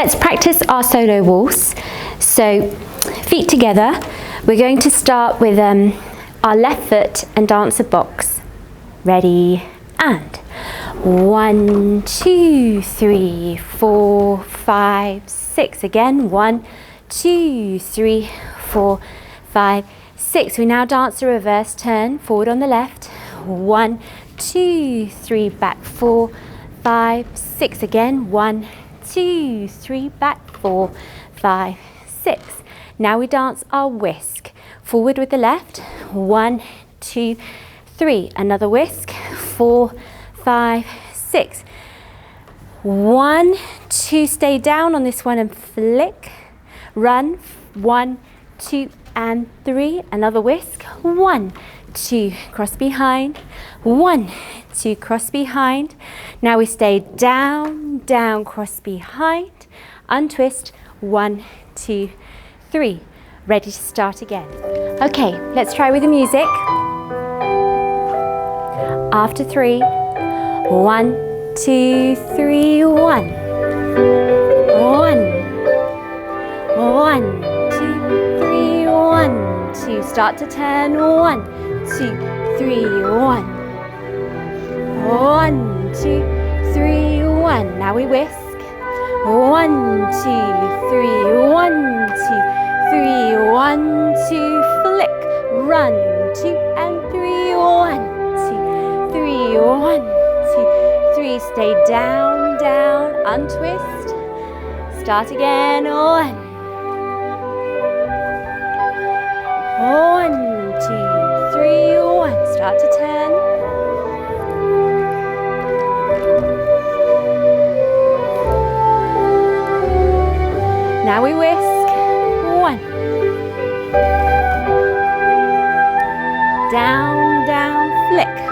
Let's practice our solo waltz. So feet together. We're going to start with our left foot and dance a box. Ready, and 1, 2, 3, 4, 5, 6. Again, 1, 2, 3, 4, 5, 6. We now dance a reverse turn, forward on the left. 1, 2, 3, back, 4, 5, 6. Again, 1, 2, 3, back, 4, 5, 6. Now we dance our whisk. Forward with the left. 1, 2, 3. Another whisk. 4, 5, 6. 1, 2. Stay down on this one and flick. Run. 1, 2, and 3. Another whisk. 1, 2. Cross behind. 1, 2. Cross behind. Now we stay down, down, cross behind. Untwist. 1, 2, 3. Ready to start again. Okay, let's try with the music. After 3. 1, 2, 3, 1. 1. 1, 2, 3, 1, 2. Start to turn. 1, 2, 3, 1. 1, 2, 3, 1. Now we whisk. 1, 2, 3, 1, 2, 3, 1, 2, flick. Run. 2 and 3, 1, 2, 3, 1, 2, 3. Stay down, down, untwist. Start again. 1. 1, 2, 3, 1. Start to turn. Now we whisk. 1. Down, down, flick.